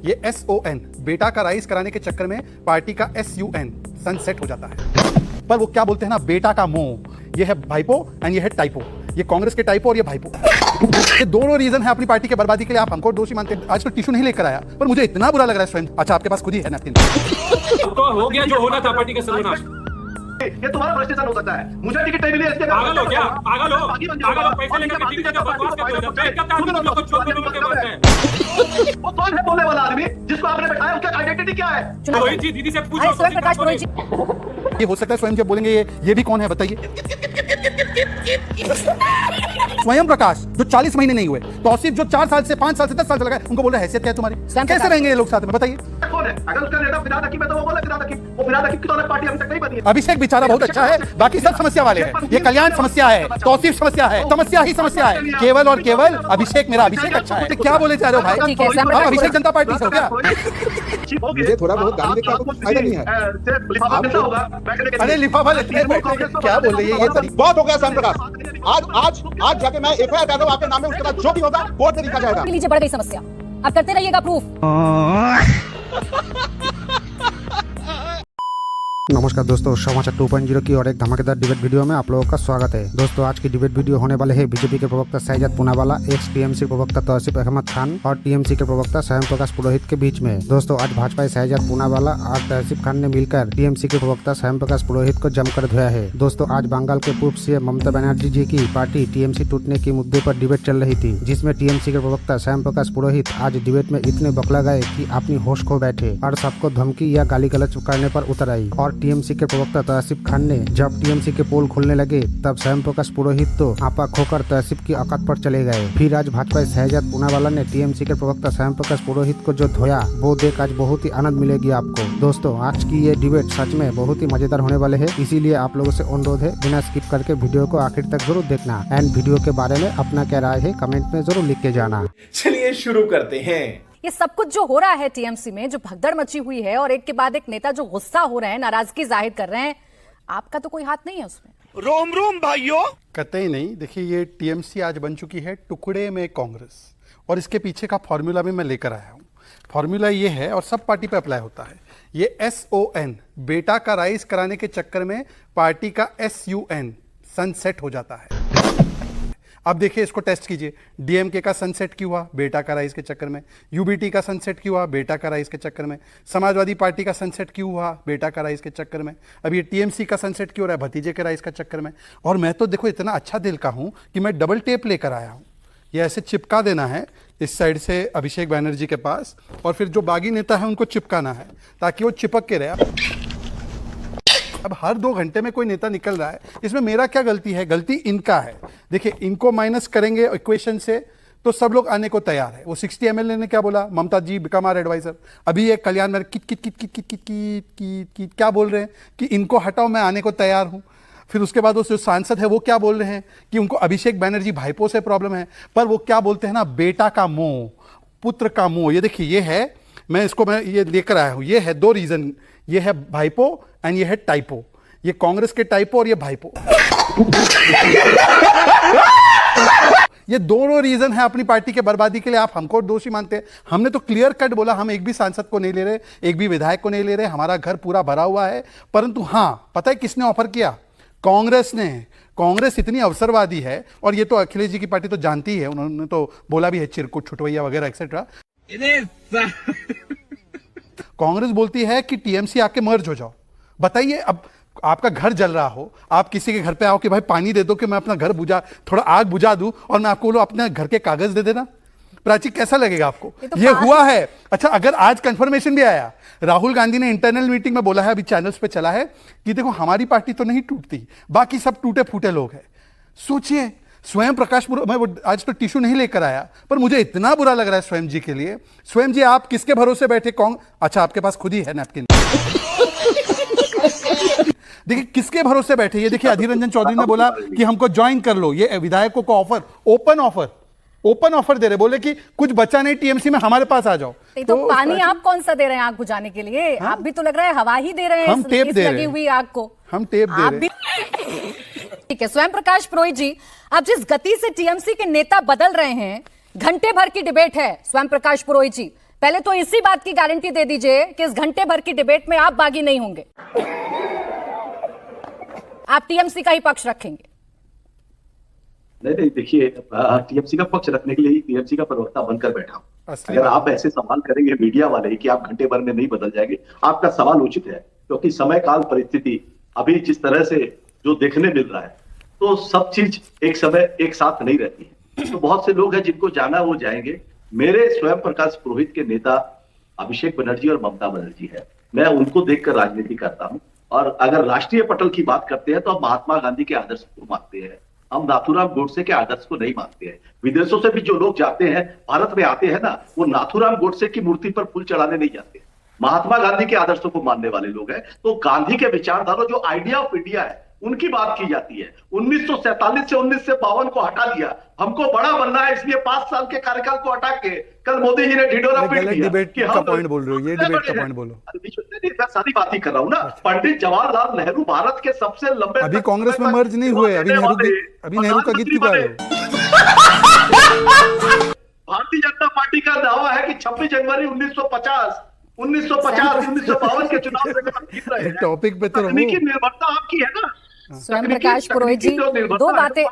ये SON बेटा का राइज कराने के चक्कर में पार्टी का SUN सनसेट हो जाता है। पर वो क्या बोलते हैं ना, बेटा का मोह। ये है भाईपो एंड ये है टाइपो। ये कांग्रेस के टाइपो और ये भाईपो, ये दोनों रीजन है अपनी पार्टी के बर्बादी के लिए। आप हमको दोषी मानते हैं। आज तो टिश्यू नहीं लेकर आया, पर मुझे इतना बुरा लग रहा है स्वयं। अच्छा, आपके पास खुद ही है नैपकिन। तो हो गया जो होना था, पार्टी का सर्वनाश। ये तुम्हारा फ्रस्ट्रेशन हो सकता है। मुझे टिकट नहीं मिली इसके पागल हो क्या? पागल हो? पागल हो? पैसे लेकर के टिकट का बकवास करते हो। बैठ कर काम लोग को छोड़ के बोलते हैं। वो कौन है बोलने वाला आदमी जिसको आपने बैठाया? उसका आइडेंटिटी क्या है? रोहित जी, दीदी से पूछो। स्वयं प्रकाश पुरोहित जी, ये हो सकता है स्वयं जब बोलेंगे ये भी कौन है बताइए। स्वयं प्रकाश जो 40 महीने नहीं हुए, तौसीफ जो 4 साल से 5 साल से 10 साल से लगा, उनको बोल रहे हैसियत क्या है तुम्हारी? कैसे रहेंगे ये लोग साथ में बताइए? कौन है? अगर उसका नेता फिराद हकीम है तो वो बोले फिराद हकीम। वो फिराद हकीम की तो अलग पार्टी अभी तक नहीं बनी है। अभिषेक बेचारा बहुत अच्छा है, बाकी सब समस्या वाले हैं। ये कल्याण समस्या है, तौसीफ समस्या है, समस्या ही समस्या है। केवल और केवल अभिषेक, मेरा अभिषेक अच्छा है। क्या बोले जा रहे हो भाई? ठीक है, स्वयं आप प्रकाश अभिषेक जनता पार्टी से हो क्या? मुझे थोड़ा बहुत गाली देने का कुछ फायदा नहीं है। लिफाफा कैसा होगा? बैठने के अरे लिफाफा लेते हैं बैठे, क्या बोल रही है ये तरीका? बहुत हो गया स्वयं प्रकाश। आज जाके मैं FIR कर रहा हूँ आपके नाम में, उसके बाद जो भी होगा कोर्ट में लिखा जाएगा। लीजिए, बढ़ गई समस्या, अब करते रहिएगा प्रूफ। नमस्कार दोस्तों, समाचार 2.0 की और एक धमाकेदार डिबेट वीडियो में आप लोगों का स्वागत है। दोस्तों, आज की डिबेट वीडियो होने वाले है बीजेपी के प्रवक्ता शहजाद पूनावाला, एक्स टीएमसी प्रवक्ता तौसीफ अहमद खान और टीएमसी के प्रवक्ता स्वयं प्रकाश पुरोहित के बीच में। दोस्तों, आज भाजपा शहजाद पूनावाला और तौसीफ खान ने मिलकर टीएमसी के प्रवक्ता स्वयं प्रकाश पुरोहित को जमकर धोया है। दोस्तों, आज बंगाल के पूर्व सीएम ममता बनर्जी जी की पार्टी टीएमसी टूटने के मुद्दे पर डिबेट चल रही थी, जिसमें टीएमसी के प्रवक्ता स्वयं प्रकाश पुरोहित आज डिबेट में इतने बौखला गए कि अपनी होश खो बैठे और सबको धमकी या गाली गलौज करने पर उतर आई। और टीएमसी के प्रवक्ता तौसीफ खान ने जब टीएमसी के पोल खुलने लगे, तब स्वयं प्रकाश पुरोहित तो आपा खोकर तौसीफ की औकात पर चले गए। फिर आज भाजपा शहजाद पूनावाला ने टीएमसी के प्रवक्ता स्वयं प्रकाश पुरोहित को जो धोया, वो देख आज बहुत ही आनंद मिलेगी आपको। दोस्तों, आज की ये डिबेट सच में बहुत ही मजेदार होने वाले है, इसीलिए आप लोगों से अनुरोध है बिना स्किप करके वीडियो को आखिर तक जरूर देखना। एंड वीडियो के बारे में अपना क्या राय है कमेंट में जरूर लिख के जाना। चलिए शुरू करते हैं। ये सब कुछ जो हो रहा है टीएमसी में, जो भगदड़ मची हुई है और एक के बाद एक नेता जो गुस्सा हो रहे हैं, नाराजगी जाहिर कर रहे हैं, आपका तो कोई हाथ नहीं है उसमें। रोम रोम भाइयों। कतई नहीं। देखिए, ये टीएमसी आज बन चुकी है टुकड़े में कांग्रेस, और इसके पीछे का फॉर्मूला भी मैं लेकर आया हूँ। फॉर्मूला ये है और सब पार्टी पे अप्लाई होता है। ये SON बेटा का राइज कराने के चक्कर में पार्टी का SUN सनसेट हो जाता है। अब देखिए, इसको टेस्ट कीजिए। डीएमके का सनसेट क्यों हुआ? बेटा का राइज के चक्कर में। यूबीटी का सनसेट क्यों हुआ? बेटा का राइज के चक्कर में। समाजवादी पार्टी का सनसेट क्यों हुआ? बेटा का राइज के चक्कर में। अब ये टीएमसी का सनसेट क्यों हो रहा है? भतीजे के राइज का चक्कर में। और मैं तो देखो इतना अच्छा दिल का हूं कि मैं डबल टेप लेकर आया हूं। ये ऐसे चिपका देना है इस साइड से अभिषेक बैनर्जी के पास, और फिर जो बागी नेता है उनको चिपकाना है ताकि वो चिपक के रहे। अब हर 2 घंटे में कोई नेता निकल रहा है, इसमें मेरा क्या गलती है? गलती इनका है। देखिए, इनको माइनस करेंगे इक्वेशन से तो सब लोग आने को तैयार है। वो 60 MLA ने क्या बोला? ममता जी बिकम आवर एडवाइजर। अभी ये कल्याण में kit kit kit kit kit kit kit kit क्या बोल रहे हैं कि इनको हटाओ, मैं आने को तैयार हूं। फिर उसके बाद वो जो सांसद है वो क्या बोल रहे हैं कि उनको अभिषेक बैनर्जी भाईपो से प्रॉब्लम है। पर वो क्या बोलते हैं ना, बेटा का मोह, पुत्र का मोह। ये देखिए, ये है, मैं ये लेकर आया हूं। ये है 2 रीजन, ये है भाईपो एंड ये है टाइपो। ये कांग्रेस के टाइपो और ये भाईपो। ये दोनों रीजन है अपनी पार्टी के बर्बादी के लिए। आप हमको दोषी मानते हैं। हमने तो क्लियर कट बोला, हम एक भी सांसद को नहीं ले रहे, एक भी विधायक को नहीं ले रहे, हमारा घर पूरा भरा हुआ है। परंतु हां, पता है किसने ऑफर किया? कांग्रेस ने। कांग्रेस इतनी अवसरवादी है, और ये तो अखिलेश जी की पार्टी तो जानती है, उन्होंने तो बोला भी है चिरकुट छुटवैया वगैरह एक्सेट्रा। कांग्रेस बोलती है कि टीएमसी आके मर्ज हो जाओ। बताइए, अब आपका घर जल रहा हो, आप किसी के घर पे आओ कि भाई पानी दे दो कि मैं अपना घर थोड़ा आग बुझा दूं, और मैं आपको बोलूं अपने घर के कागज दे देना। प्राची, कैसा लगेगा आपको? ये हुआ है। अच्छा, अगर आज कंफर्मेशन भी आया, राहुल गांधी ने इंटरनल मीटिंग में बोला है, अभी चैनल्स पे चला है कि देखो हमारी पार्टी तो नहीं टूटती, बाकी सब टूटे फूटे लोग हैं। सोचिए, स्वयं प्रकाश मैं वो आज तो टिश्यू नहीं लेकर आया, पर मुझे इतना बुरा लग रहा है स्वयं जी के लिए। स्वयं जी, आप किसके भरोसे बैठे? अच्छा, आपके पास खुद ही है नैपकिन। देखिए, किसके भरोसे बैठे? ये देखिए, अधीर रंजन चौधरी ने बोला कि हमको ज्वाइन कर लो। ये विधायकों को ऑफर, ओपन ऑफर दे रहे, बोले कि कुछ बचा नहीं टीएमसी में, हमारे पास आ जाओ। तो पानी आप कौन सा दे रहे हैं आग बुझाने के लिए? हाँ? आप भी तो लग रहा है हवा ही दे रहे हैं। हम टेप दे रहे लगी हुई आग को हम टेप दे रहे हैं। ठीक है, स्वयं प्रकाश पुरोहित जी, आप जिस गति से टीएमसी के नेता बदल रहे हैं, घंटे भर की डिबेट है। स्वयं प्रकाश पुरोहित जी, पहले तो इसी बात की गारंटी दे दीजिए कि इस घंटे भर की डिबेट में आप बागी नहीं होंगे, आप टीएमसी का ही पक्ष रखेंगे। नहीं देखिए, टीएमसी का पक्ष रखने के लिए ही टीएमसी का प्रवक्ता बनकर बैठा हूं। अगर आप ऐसे सवाल करेंगे मीडिया वाले कि आप घंटे भर में नहीं बदल जाएंगे, आपका सवाल उचित है, क्योंकि समय काल परिस्थिति अभी जिस तरह से जो देखने मिल रहा है, तो सब चीज एक समय एक साथ नहीं रहती है। तो बहुत से लोग हैं जिनको जाना वो जाएंगे। मेरे स्वयं प्रकाश पुरोहित के नेता अभिषेक बनर्जी और ममता बनर्जी है, मैं उनको देखकर राजनीति करता हूं। और अगर राष्ट्रीय पटल की बात करते हैं तो हम महात्मा गांधी के आदर्श को मानते हैं, हम नाथूराम गोडसे के आदर्श को नहीं मानते हैं। विदेशों से भी जो लोग जाते हैं, भारत में आते हैं ना, वो नाथूराम गोडसे की मूर्ति पर फूल चढ़ाने नहीं जाते, महात्मा गांधी के आदर्शों को मानने वाले लोग हैं। तो गांधी के विचारधारा, जो आइडिया ऑफ इंडिया है, उनकी बात की जाती है। 1947 से 1952 को हटा दिया, हमको बड़ा बनना है, इसलिए 5 साल के कार्यकाल को हटा के कल मोदी जी ने ढिढोरा पीट दिया। डिबेट का पॉइंट बोल रहे हो, ये डिबेट का पॉइंट बोलो। मैं सारी बात ही कर रहा हूँ ना। पंडित जवाहरलाल नेहरू भारत के सबसे लंबे, अभी कांग्रेस में मर्ज नहीं हुए, अभी नेहरू का गीत क्यों गा रहे हो? भारतीय जनता पार्टी का दावा है कि 26 जनवरी 1950, 1952 के चुनाव से जीत रहे हैं। टॉपिक पे तो रहो। तकनीकी निर्भरता आपकी है ना। स्वयं प्रकाश पुरोहित जी, दो बातें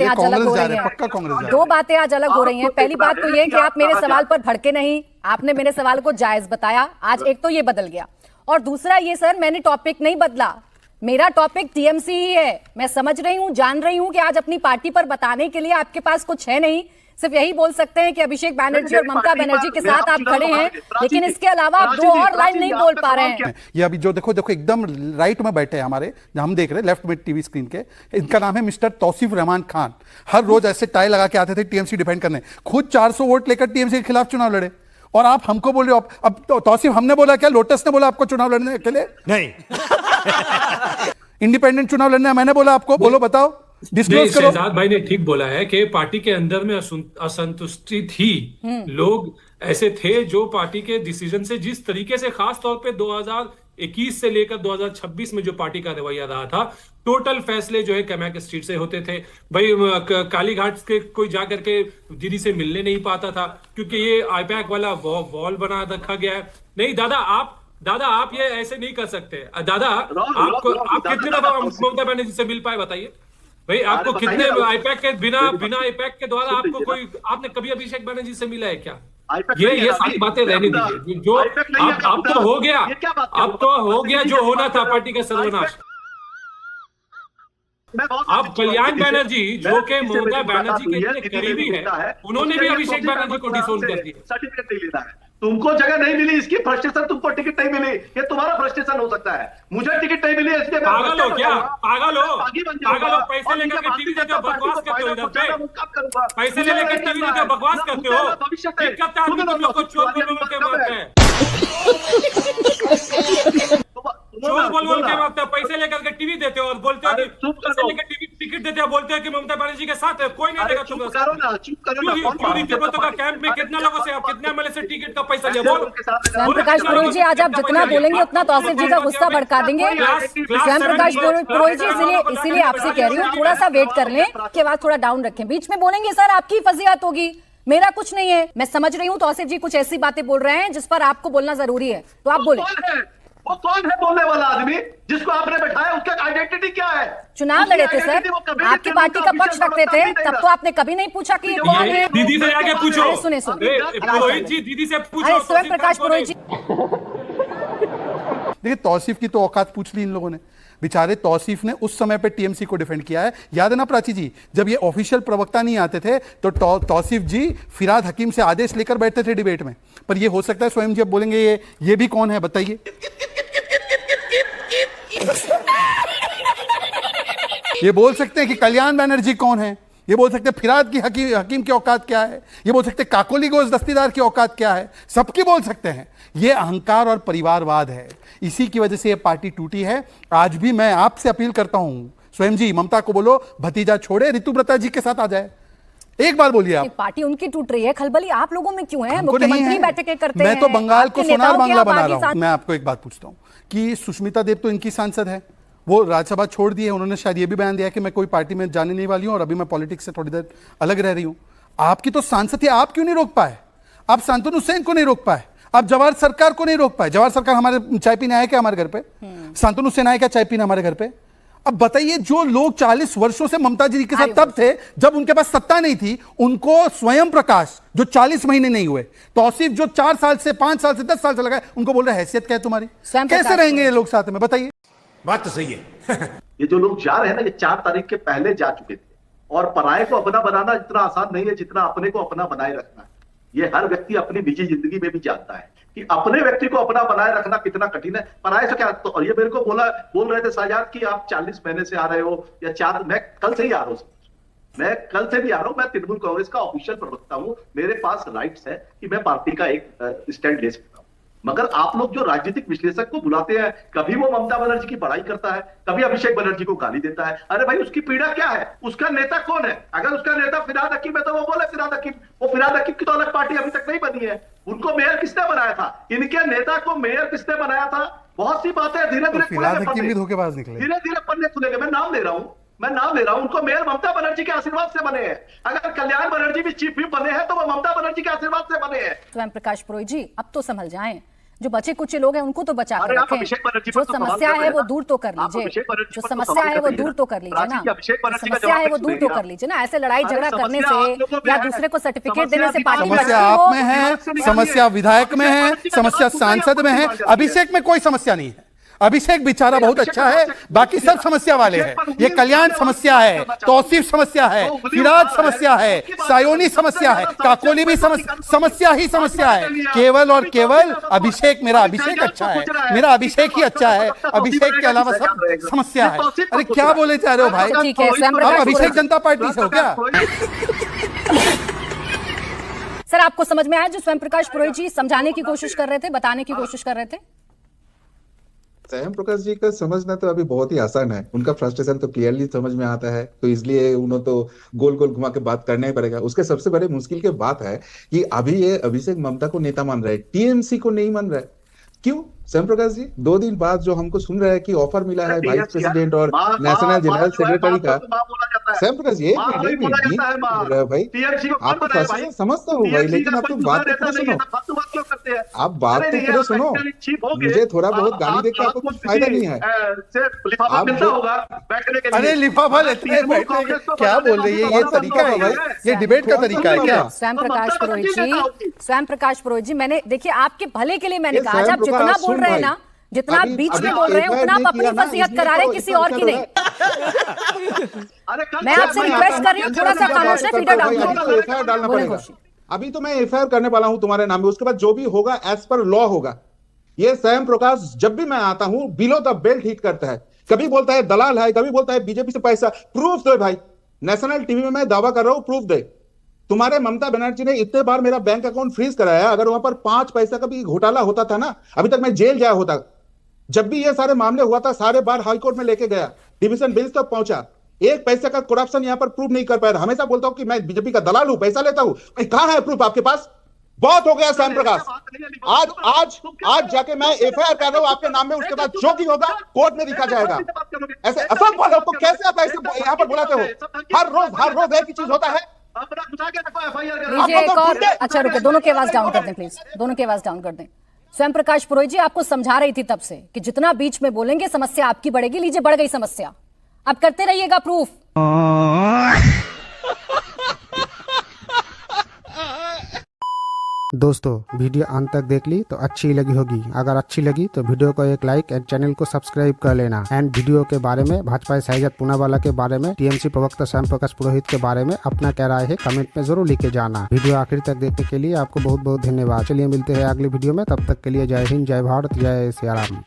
आज अलग हो रही हैं। दो बातें आज अलग हो रही हैं। पहली बात तो ये कि आप मेरे सवाल पर भड़के नहीं, आपने मेरे सवाल को जायज बताया। आज एक तो ये बदल गया, और दूसरा ये सर, मैंने टॉपिक नहीं बदला, मेरा टॉपिक टीएमसी ही है। मैं समझ रही हूँ, जान रही हूँ कि आज अपनी पार्टी पर बताने के लिए आपके पास कुछ है नहीं, सिर्फ यही बोल सकते हैं कि अभिषेक बनर्जी और ममता बनर्जी के साथ आप खड़े हैं, लेकिन इसके अलावा आप दो और लाइन नहीं बोल पा रहे हैं। ये अभी जो देखो एकदम राइट में बैठे हैं हमारे, हम देख रहे हैं लेफ्ट में टीवी स्क्रीन के, इनका नाम है मिस्टर तौसीफ रहमान खान। हर रोज ऐसे टाई लगा के आते थे टीएमसी डिफेंड करने, खुद 400 वोट लेकर टीएमसी के खिलाफ चुनाव लड़े, और आप हमको बोल रहे हो। अब तौसीफ हमने बोला क्या, लोटस ने बोला आपको चुनाव लड़ने के लिए? नहीं। इंडिपेंडेंट चुनाव लड़ने मैंने बोला आपको? बोलो, बताओ, डिस्क्लोज करो। शहजाद भाई ने ठीक बोला है कि पार्टी के अंदर में असंतुष्टि थी, लोग ऐसे थे जो पार्टी के डिसीजन से, जिस तरीके से खास तौर पे 2021 से लेकर 2026 में जो पार्टी का रवैया रहा था, टोटल फैसले जो है कैमैक स्ट्रीट से होते थे। भाई कालीघाट के कोई जाकर के दीदी से मिलने नहीं पाता था, क्योंकि ये आईपैक वाला वॉल बना रखा गया है। नहीं दादा आप ये ऐसे नहीं कर सकते। दादा आप कितने दफा ममता बनर्जी से मिल पाए, बताइए भाई? आपको कितने आईपैक के बिना आईपैक के द्वारा आपने कभी अभिषेक बनर्जी से मिला है क्या? ये सारी बातें रहने दीजिए। जो अब तो हो गया जो होना था, पार्टी का सर्वनाश। अब कल्याण बनर्जी जो के ममता बनर्जी के इतने करीबी है, उन्होंने भी अभिषेक बनर्जी को डिसोन कर दिया। सर्टिफिकेट नहीं लेना है, तुमको जगह नहीं मिली, इसकी फ्रस्ट्रेशन, तुमको टिकट नहीं मिली, ये तुम्हारा फ्रस्ट्रेशन हो सकता है। मुझे टिकट नहीं मिली इसलिए पागल हो क्या? पागल हो? पैसे लेकर के टीवी देते हो, बकवास करते हो। इधर पे पैसे ले लेकर टीवी देते हो, बकवास करते हो। दिक्कत तुम लोग को चोर के मारते हैं, चोर बोल के मारते हो। पैसे लेकर के टीवी देते हो और बोलते हो कि पैसे लेकर टीवी टिकट देते हो, बोलते हो कि ममता बनर्जी के साथ है। कोई नहीं देगा तुम। पूरी तिब्बतों का कैंप में कितने लोगों से, कितने एमएलए से टिकट का पैसा लिया? बोल। स्वयं प्रकाश पुरोहित जी, आज आप जितना बोलेंगे उतना तौसीफ जी का गुस्सा भड़का देंगे। स्वयं प्रकाश पुरोहित जी, इसीलिए आपसे कह रही हूँ, थोड़ा सा वेट कर लें, के बाद थोड़ा डाउन रखें। बीच में बोलेंगे सर, आपकी फजीहत होगी, मेरा कुछ नहीं है। मैं समझ रही हूँ तौसीफ जी कुछ ऐसी बातें बोल रहे हैं जिस पर आपको बोलना जरूरी है, तो आप बोले। वो कौन है बोलने वाला आदमी जिसको आपने बैठाया? उसका आइडेंटिटी क्या है? चुनाव लड़े थे सर, आपकी पार्टी का पक्ष रखते थे, तब तो आपने कभी नहीं पूछा कि ये कौन है। दीदी से जाके पूछो। सुने पुरोहित जी, दीदी से पूछो। स्वयं प्रकाश पुरोहित जी, देखिए तौसीफ की तो औकात पूछ ली इन लोगों ने। बेचारे तौसीफ ने उस समय पे टीएमसी को डिफेंड किया है। याद है ना प्राची जी, जब ये ऑफिशियल प्रवक्ता नहीं आते थे तो तौसीफ जी फिराद हकीम से आदेश लेकर बैठते थे डिबेट में। पर ये हो सकता है स्वयं जी अब बोलेंगे ये भी कौन है, बताइए। ये बोल सकते हैं कि कल्याण बनर्जी कौन है, ये बोल सकते हैं फिराद की हकीम की औकात क्या है, ये बोल सकते हैं काकोली गोश दस्तीदार की औकात क्या है, सबकी बोल सकते हैं। ये अहंकार और परिवारवाद है, इसी की वजह से ये पार्टी टूटी है। आज भी मैं आपसे अपील करता हूं, स्वयं जी ममता को बोलो भतीजा छोड़े ऋतुव्रता जी के साथ आ जाए। एक बार बोलिए आप। पार्टी उनकी टूट रही है, खलबली आप लोगों में क्यों है? मुख्यमंत्री बैठकें करते हैं, मैं तो बंगाल को सोनार बांग्ला बना रहा हूं। मैं आपको एक बात पूछता हूं कि सुष्मिता देव तो इनकी सांसद है, वो राज्यसभा छोड़ दी है, उन्होंने शायद ये भी बयान दिया कि मैं कोई पार्टी में जाने नहीं वाली हूं और अभी मैं पॉलिटिक्स से थोड़ी देर अलग रह रही हूं। आपकी तो सांसद थी, आप क्यों नहीं रोक पाए? आप शांतनु हुसैन को नहीं रोक पाए, अब जवाहर सरकार को नहीं रोक पाए। जवाहर सरकार हमारे चाय पीने आए क्या हमारे घर पे? शांतनु सेना आए क्या चाय पीने हमारे घर पे? अब बताइए, जो लोग 40 वर्षों से ममता जी के साथ तब थे जब उनके पास सत्ता नहीं थी, उनको स्वयं प्रकाश जो 40 महीने नहीं हुए, तौसीफ जो 4 साल से 5 साल से 10 साल से लगा, उनको बोल रहे हैसियत क्या है तुम्हारी? कैसे रहेंगे ये लोग साथ में? बताइए। बात तो सही है। ये जो लोग जा रहे हैं ना, ये 4 तारीख के पहले जा चुके थे। और पराये को अपना बनाना इतना आसान नहीं है जितना अपने को अपना बनाए रखना है। ये हर व्यक्ति अपनी निजी जिंदगी में भी जानता है कि अपने व्यक्ति को अपना बनाए रखना कितना कठिन है। पराये से क्या तो, और ये मेरे को बोल रहे थे शाहजाद कि आप 40 महीने से आ रहे हो या 4, मैं कल से ही आ रहा हूँ, मैं कल से भी आ रहा हूँ। मैं तृणमूल कांग्रेस का ऑफिशियल प्रवक्ता हूँ, मेरे पास राइट्स है कि मैं पार्टी का एक स्टैंड ले सकता हूँ। मगर आप लोग जो राजनीतिक विश्लेषक को बुलाते हैं, कभी वो ममता बनर्जी की बड़ाई करता है, कभी अभिषेक बनर्जी को गाली देता है। अरे भाई, उसकी पीड़ा क्या है? उसका नेता कौन है? अगर उसका नेता फिराद हकीम है तो वो बोले फिराद हकीम। वो फिराद हकीम की तो अलग पार्टी अभी तक नहीं बनी है। उनको मेयर किसने बनाया था? इनके नेता को मेयर किसने बनाया था? बहुत सी बातें धीरे धीरे फिराद हकीम भी धोखेबाज निकले। धीरे धीरे पन्ने खुलेंगे। मैं नाम ले रहा हूं। उनको मेयर ममता बनर्जी के आशीर्वाद से बने हैं। अगर कल्याण बनर्जी भी चीफ व्हिप बने हैं तो वो ममता बनर्जी के आशीर्वाद से बने हैं। स्वयं प्रकाश पुरोहित जी, अब तो संभल जाएं। जो बचे कुछ लोग हैं उनको तो बचा के अरे आप रखें। अभिषेक बनर्जी जो पर तो सवाल समस्या कर है वो रहे दूर तो कर हैं। आप लीजिए। अभिषेक बनर्जी जो पर तो समस्या सवाल है कर वो रहे हैं। दूर तो कर लीजिए ना। राजी, अभिषेक जो बनर्जी का समस्या है जवाब वो दूर तो सुनिए कर लीजिए ना। ऐसे लड़ाई अरे झगड़ा करने समस्या आप से लोगों में या है। दूसरे को सर्टिफिकेट समस्या देने से पार्टी समस्या बढ़ती आप हो। में है, समस्या विधायक में है, समस्या सांसद में है। अभिषेक में कोई समस्या नहीं है। अभिषेक बेचारा बहुत अच्छा है, बाकी सब समस्या वाले हैं। ये कल्याण समस्या है, तौसीफ समस्या है, फिराद समस्या है, सायोनी समस्या है, काकोली भी समस्या ही समस्या है। केवल और केवल अभिषेक, मेरा अभिषेक अच्छा है, मेरा अभिषेक ही अच्छा है। अभिषेक के अलावा सब समस्या है। अरे क्या बोले जा रहे हो भाई? ठीक है, स्वयं आप प्रकाश अभिषेक जनता पार्टी से हो क्या? सर, आपको समझ में आया जो स्वयं प्रकाश पुरोहित जी समझाने की कोशिश कर रहे थे, बताने की कोशिश कर रहे थे? स्वयं प्रकाश जी का समझना तो अभी बहुत ही आसान है। उनका फ्रस्ट्रेशन तो क्लियरली समझ में आता है, तो इसलिए उन्होंने तो गोल गोल घुमा के बात करना ही पड़ेगा। उसके सबसे बड़े मुश्किल की बात है कि अभी ये अभिषेक ममता को नेता मान रहा है, टीएमसी को नहीं मान रहा है। क्यों स्वयं प्रकाश जी? 2 दिन बाद जो हमको सुन रहा है कि ऑफर मिला है वाइस प्रेसिडेंट और नेशनल जनरल सेक्रेटरी का, स्वयं प्रकाश ये भाई आप तो समझता हूँ भाई, लेकिन आप तो बात तो सुनो, आप बात तो पूरे सुनो। मुझे थोड़ा बहुत गाली देकर आपको कुछ फायदा नहीं है। अरे लिफाफा लेते हैं, क्या बोल रही है? ये तरीका है भाई? ये डिबेट का तरीका है क्या? स्वयं प्रकाश पुरोहित जी, मैंने देखिए आपके भले के लिए मैंने कहा, आप जितना बोल रहे हैं ना, जितना आप बीच में बोल रहे हैं उतना आप अपनी वसीयत करा रहे हैं, किसी और की नहीं। मैं आपसे रिक्वेस्ट कर रही हूँ, थोड़ा सा खामोश है, फीडर डाउन एफआईआर डालना पड़ेगा। अभी तो मैं एफआईआर करने वाला हूँ तुम्हारे नाम में, उसके बाद जो भी होगा एज पर लॉ होगा। ये स्वयं प्रकाश जब भी मैं आता हूँ बिलो द बेल्ट हिट करता है। कभी बोलता है दलाल है, कभी बोलता है बीजेपी से पैसा। प्रूफ दो भाई, नेशनल टीवी में मैं दावा कर रहा हूँ, प्रूफ दे। तुम्हारे ममता बनर्जी ने इतने बार मेरा बैंक अकाउंट फ्रीज कराया, अगर वहां पर 5 पैसा का भी घोटाला होता था ना, अभी तक मैं जेल गया होता। जब भी ये सारे मामले हुआ था, सारे बार हाईकोर्ट में लेके गया, डिवीजन बेंच तक पहुंचा, 1 पैसे का करप्शन यहां पर प्रूव नहीं कर पाया। हमेशा बोलता हूं कि मैं बीजेपी का दलाल हूं, पैसा लेता हूं, कहां है प्रूफ आपके पास? बहुत हो गया स्वयं प्रकाश। आज जाके मैं एफआईआर कर रहा हूं आपके नाम में, उसके बाद जो भी होगा कोर्ट में लिखा जाएगा। ऐसे असंभव लोग को कैसे आप ऐसे यहां पर बुलाते हो? हर रोज एक ही चीज होता है। लीजिए एक और, अच्छा रुके, दोनों की आवाज डाउन कर दें प्लीज, दोनों की आवाज डाउन कर दें। स्वयं प्रकाश पुरोहित जी आपको समझा रही थी तब से कि जितना बीच में बोलेंगे समस्या आपकी बढ़ेगी। लीजिए बढ़ गई समस्या, अब करते रहिएगा प्रूफ। दोस्तों वीडियो अंत तक देख ली तो अच्छी लगी होगी। अगर अच्छी लगी तो वीडियो को एक लाइक एंड चैनल को सब्सक्राइब कर लेना। एंड वीडियो के बारे में, भाजपा शाहजाद पूनावाला के बारे में, टीएमसी प्रवक्ता स्वयं प्रकाश पुरोहित के बारे में अपना क्या राय है कमेंट में जरूर लिख के जाना। वीडियो आखिर तक देखने के लिए आपको बहुत बहुत धन्यवाद। चलिए मिलते हैं अगली वीडियो में, तब तक के लिए जय हिंद, जय भारत, जय सिया राम।